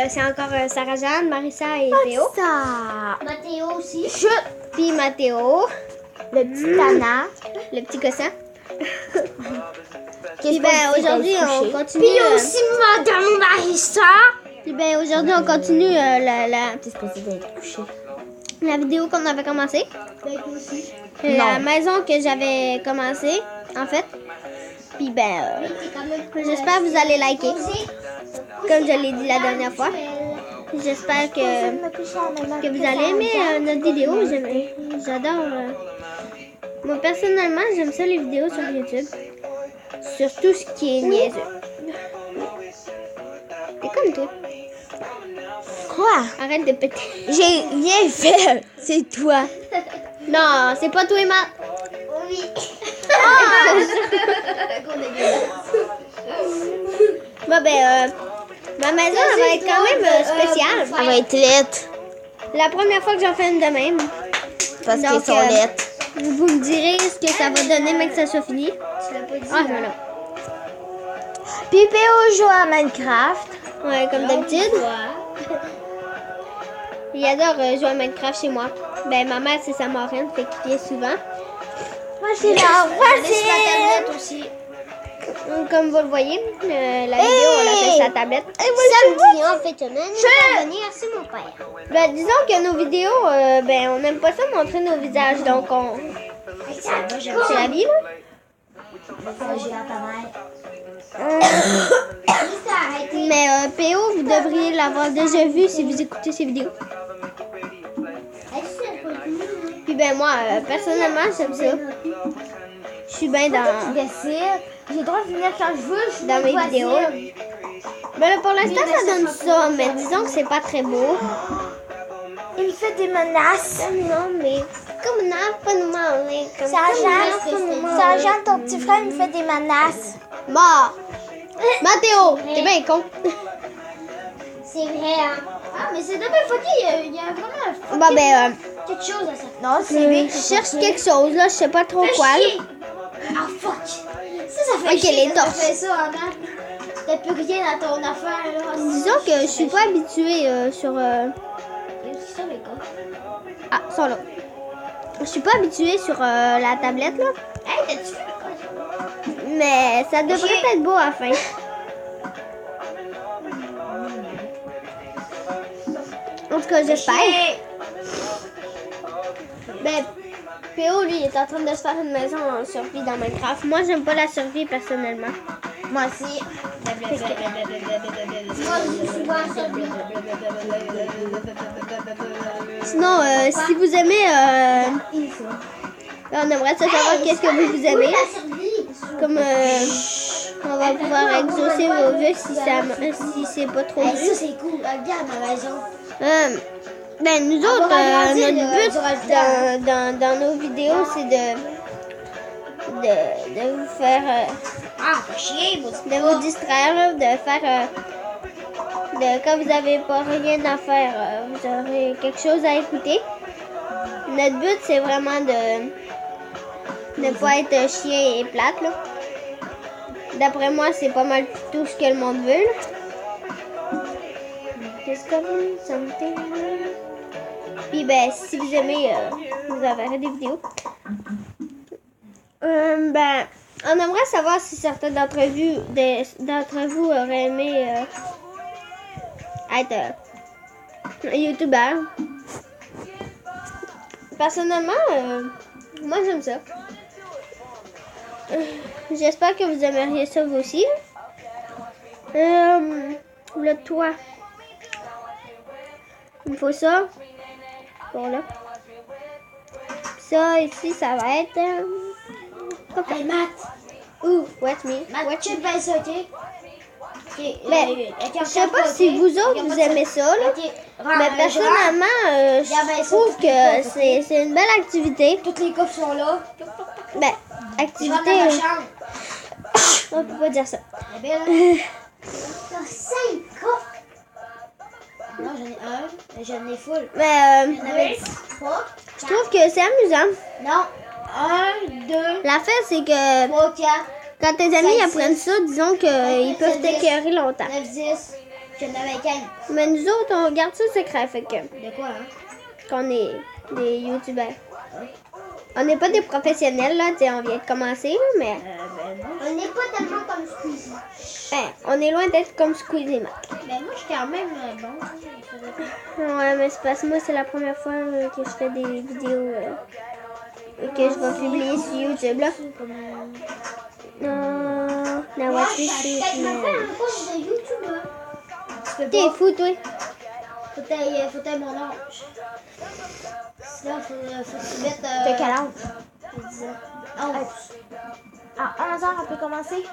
c'est encore Sarah-Jeanne, Marissa et Théo. Ça. Mathéo aussi. Puis Mathéo, Le petit Tana. le petit cossin. Qu'est-ce Puis ben, aujourd'hui, on continue. Puis aussi Madame Marissa. Puis ben, aujourd'hui, on continue T'es supposé d'être couché. la vidéo qu'on avait commencé. Non. La maison que j'avais commencé, en fait. Puis ben, j'espère que vous allez liker. Comme je l'ai dit la dernière fois. J'espère que vous allez aimer notre vidéo. J'adore. Moi, personnellement, j'aime ça les vidéos sur YouTube. Sur tout ce qui est niaiseux. T'es comme toi. Quoi? Arrête de péter. J'ai rien fait. C'est toi. Non, c'est pas toi et Matt. Oui. Bon, ben, ma maison, elle va être quand même spéciale. Ça va être lettre. La première fois que j'en fais une de même. Parce Donc, qu'ils sont lettres. Vous me direz ce que ça va donner, mais que ça soit fini. Tu l'as pas dit. Ah, voilà. Pipéo joue à Minecraft. Ouais, comme d'habitude. Il adore jouer à Minecraft chez moi. Ben, ma mère, c'est sa marraine, fait qu'il vient souvent. Moi, c'est la Laisse ma voisine. tablette aussi. Donc, comme vous le voyez, la vidéo, on l'a fait sa tablette. Samedi, en fait, on a une abonnée, c'est mon père. Ben, disons que nos vidéos, ben, on n'aime pas ça montrer nos visages, donc on... C'est la vie, là. J'ai dans ta mère. Mais PO, vous devriez l'avoir déjà vu si vous écoutez ces vidéos. Puis ben moi, personnellement, j'aime ça. Je suis bien dans J'ai le droit de venir quand je veux. Je suis mes voisine. vidéos. Ben là, pour l'instant, ça donne ça, mais disons que c'est pas très beau. Il me fait des menaces. Non, mais comme n'a pas nous manger. Sarah-Jeanne, ton petit frère me fait des menaces. Bon. Mathéo, t'es bien con. C'est vrai, hein. Ah, mais c'est dommage, il y a vraiment Bon, ben, quelque chose à ça. Non, c'est lui je cherche quelque chose, là, je sais pas trop quoi. là. Ah, fuck. Ça fait Ok, chier les quand torses. tu fais ça, hein. T'as plus rien dans ton affaire, là. Disons que je suis pas habituée sur... C'est ça, les gars. Ah, ils sont là. Je suis pas habituée sur la tablette, là. Hey, t'as-tu fait quoi? Mais ça devrait être beau à la fin. En tout cas, j'espère. Ben, PO, lui, il est en train de se faire une maison en survie dans Minecraft. Moi, j'aime pas la survie, personnellement. Moi aussi. Sinon, si vous aimez... on aimerait savoir qu'est-ce que vous aimez. Comme on va pouvoir exaucer vos vœux si c'est pas trop Hey, dur. ça, c'est cool. Regarde ma maison. Ben, nous autres, va agrandir notre but dans nos vidéos, c'est de vous faire... Ah, faut chier, moi. de vous distraire, là, de faire... quand vous n'avez pas rien à faire, vous aurez quelque chose à écouter. Notre but, c'est vraiment de ne pas être chien et plate, là. D'après moi, c'est pas mal tout ce que le monde veut, là. Discover something. Puis ben, si vous aimez, vous verrez des vidéos. Ben, on aimerait savoir si certains d'entre vous auraient aimé être youtubeur. Personnellement, moi j'aime ça. J'espère que vous aimeriez ça vous aussi. Le toit. Il me faut ça. Pour là. Ça ici, ça va être... Hey, Matt. Ouh, watch me. Matt, tu fais ça, ok? Ben, je sais pas si vous autres, vous aimez ça, là. Mais personnellement, je trouve que c'est une belle activité. Toutes les coffres sont là. Ben, Je activité... rentre dans ma chambre. on peut pas dire ça. Elle est belle, hein? T'as 5 coffres. Non, j'en ai un. J'en ai full. Mais J'en avais 3. je trouve que c'est amusant. Non. 1, 2, L'affaire, c'est que 3, 4, quand tes amis Cinq, apprennent ça, disons qu'ils peuvent t'écœurer longtemps. 9, 10, Chaîne américaine. Mais nous autres, on garde ça secret, fait que De quoi, hein? qu'on est des youtubeurs. On n'est pas des professionnels, là, tu sais, on vient de commencer, là, mais Ben non. On n'est pas tellement comme Squeezie. ben, on est loin d'être comme Squeezie Mac. Ben moi, je suis quand même bon. Je faisais pas. Ouais, mais c'est parce que moi, c'est la première fois que je fais des vidéos que je vais publier sur YouTube, là. Non, la voiture, Je c'est... fais même pas un compte de YouTube. Hein. Tu peux T'es pas. fou, toi. Faut tailler mon âge. Sinon, faut que tu mettes... T'as quel âge? J'ai 10 ans. 11. À 11 ans, on peut commencer?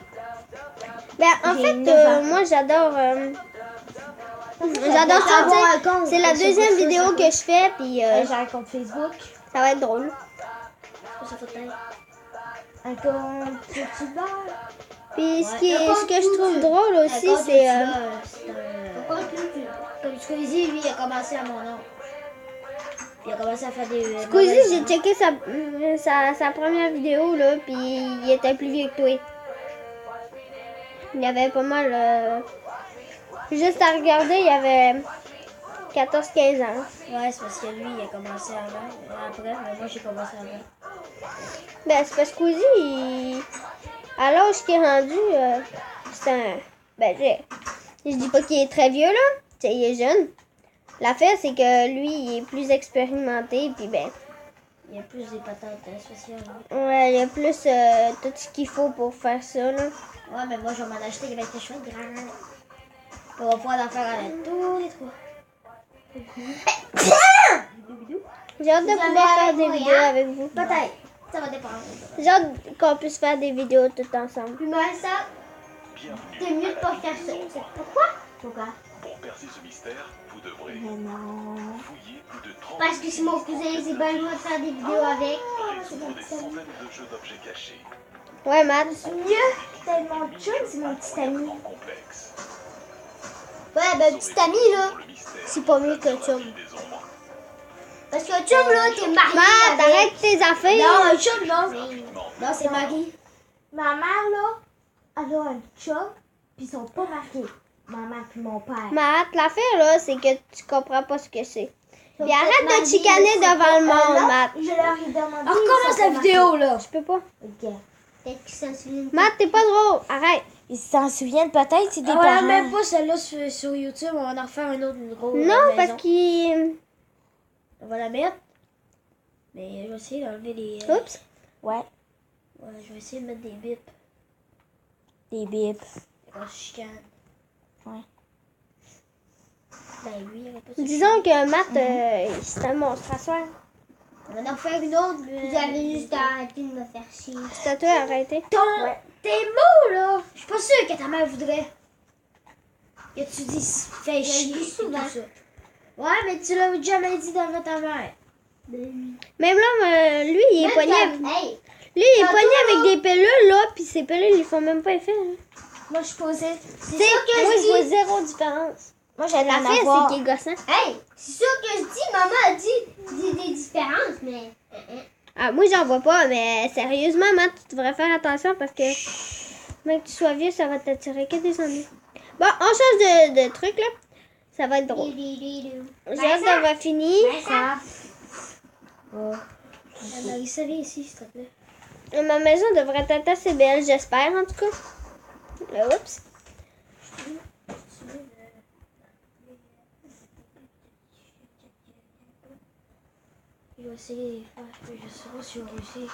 Ben, en J'ai fait, 9 ans. moi, j'adore ça, tu sais. C'est la deuxième vidéo que je fais, puis J'ai un compte Facebook, ça va être drôle. Ça faut tailler. un compte YouTuber. Puis Ouais, ce que je trouve drôle aussi, c'est... Comme Squeezie, lui, il a commencé à mon âge. Il a commencé à faire des... Squeezie, j'ai checké sa première vidéo, là, puis il était plus vieux que toi. Il y avait pas mal... juste à regarder, il y avait 14-15 ans. Ouais, c'est parce que lui, il a commencé avant. Après, mais moi, j'ai commencé avant. Ben, c'est parce que Squeezie, à l'âge qu'il est rendu, c'est un... Ben, je dis pas qu'il est très vieux, là. Tu sais, il est jeune. L'affaire, c'est que lui, il est plus expérimenté, puis ben... Il y a plus des patates spéciales. Hein. Ouais, il y a plus tout ce qu'il faut pour faire ça, là. Ouais, mais moi, je vais m'en acheter avec des cheveux grands. On va pouvoir en faire à tous les trois. J'ai hâte de pouvoir faire des vidéos avec vous. Peut-être. Ça va dépendre. J'ai hâte qu'on puisse faire des vidéos tout ensemble. Puis moi, ça, c'est mieux de pas faire ça. Pourquoi? Pourquoi? Pour percer ce mystère, vous devrez Mais non. fouiller plus de 30 Parce que si mon cousin, c'est pas le droit de faire des vidéos avec. résoudre des centaines de jeux d'objets cachés. Ouais, Matt. Mieux, tellement de chum, c'est mon petit ami. Complexe. Ouais, ben, petit ami, là. Le mystère C'est pas mieux que chum. des ombres. Parce que chum, là, t'es marié Matt, avec. arrête tes affaires. Non, un chum, non. Non, c'est Marie. Ma mère, là, elle a un chum, puis ils sont pas mariés. Ma mère puis mon père. Matt, l'affaire, là, c'est que tu comprends pas ce que c'est. Ils sont Puis arrête de mariés, te chicaner devant le monde, là, Matt. Je leur ai demandé. On recommence la vidéo, là. Je peux pas. Ok. Peut-être qu'ils s'en souviennent. Matt, t'es pas drôle. Arrête. Ils s'en souviennent peut-être, c'est des On va parents. même pas celle-là sur YouTube. On va en refaire une autre, une grosse. Non, maison. parce qu'il... On va la mettre. Mais je vais essayer d'enlever les. Oups. Ouais, Ouais, je vais essayer de mettre des bips. des bips. On se chicane. Ouais. Ben lui, il va pas se Disons que Matt, c'est un monstre à soir. On va en refaire une autre. Vous avez juste à arrêter de me faire chier. C'est à toi d'arrêter. Tes mots, là! Je suis pas sûre que ta mère voudrait. Que tu dis fais chier dis souvent. tout ça. Ouais, mais tu l'as jamais dit devant ta mère. Même là, lui, il est poigné avec... Hey, Lui, il est poigné avec des pilules, là, puis ces pilules, ils font même pas effet. Hein. moi je posais. Tu sais, moi, je vois zéro différence. Moi j'allais en L'affaire, avoir. c'est qu'il est gossant. Hey, c'est sûr que je dis, maman a dit des différences, mais. Ah, moi, j'en vois pas, mais sérieusement, Matt, tu devrais faire attention parce que même que tu sois vieux, ça va t'attirer que des ennuis. Bon, on change de truc, là. Ça va être drôle. J'ai hâte d'avoir fini. Ça. Marissa, viens ici, s'il te plaît. Ma maison devrait être assez belle, j'espère, en tout cas. Oups. Je vais essayer. Je sais pas si on réussit.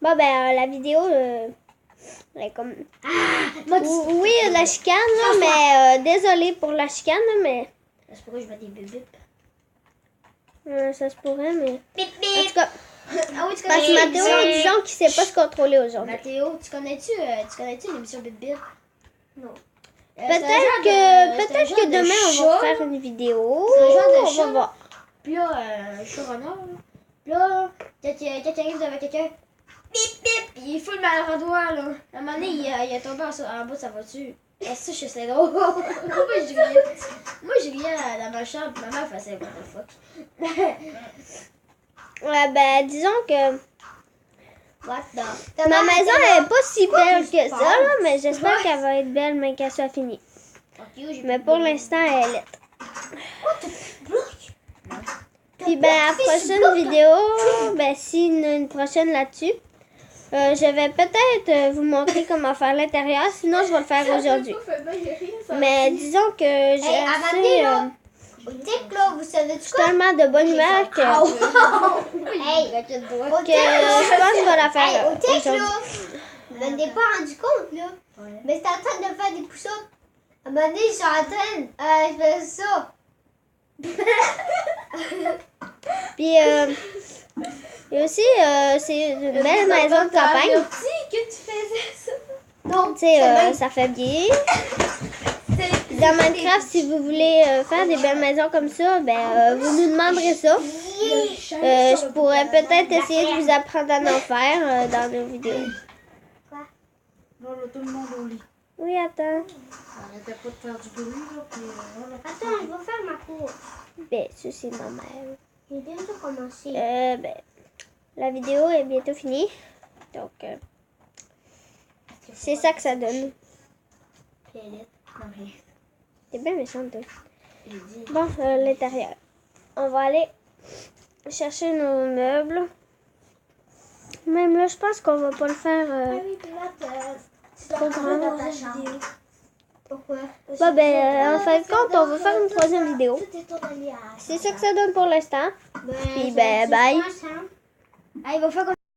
Bon, ben, la vidéo, elle est comme... Oui, il y a de la chicane, là, mais désolé pour la chicane, là, mais C'est pourquoi je mets des bip. ça se pourrait, mais... Bip En bip! tout cas, Ah oui, tu parce que Mathéo, disons qu'il sait pas se contrôler aujourd'hui. Mathéo, tu connais-tu l'émission Bip Bip? Non. Peut-être que demain, on va faire une vidéo. C'est un genre de On va chat. voir. Puis là, un showrunner, là. Puis là, quand il arrive devant quelqu'un, bip bip, il fout le maladroit, là. À un moment donné, il est tombé en bas de sa voiture. Ah, ça, je sais drôle. Moi, je riais dans ma chambre, ma mère faisait what the fuck. Ouais, ben, disons que What the... Ma maison elle est pas si belle que ça, là, mais j'espère qu'elle va être belle, mais qu'elle soit finie. Mais pour l'instant, elle est laide. Puis ben, à la prochaine vidéo, ben, s'il y en a une prochaine là-dessus, je vais peut-être vous montrer comment faire l'intérieur, sinon je vais le faire aujourd'hui. Mais disons que j'ai assez... Tic, là, vous savez je suis tellement de bonne humeur que Hey, je pense que je vais la Hey, faire au tic, aujourd'hui. là, je m'en ai pas rendu compte, là. Mais j'étais en train de faire des push-ups. À un moment donné, je suis en train de faire ça. Puis, et aussi, c'est une belle maison de campagne. que tu faisais ça. Non, Tu sais, ça fait bien. Dans Minecraft, si vous voulez faire des belles maisons comme ça, ben, vous nous demanderez ça. Je pourrais peut-être essayer de vous apprendre à en faire dans nos vidéos. Non, là, tout le monde au lit. Oui, attends. Arrêtez pas de faire du bruit, là, puis Attends, je vais faire ma cour. Ben, ça, c'est normal. J'ai bientôt commencé. Ben, la vidéo est bientôt finie. Donc, c'est ça que ça donne. T'es bien méchante, toi. Bon, l'intérieur. On va aller chercher nos meubles. Même là, je pense qu'on va pas le faire trop grand. dans ta chambre. Pourquoi? Bon, ben, en fin de compte, on va faire une troisième vidéo. Tout est ton alliage. C'est ça que ça donne pour l'instant. Ben, Puis, ben, bye. Ah, il va faire comme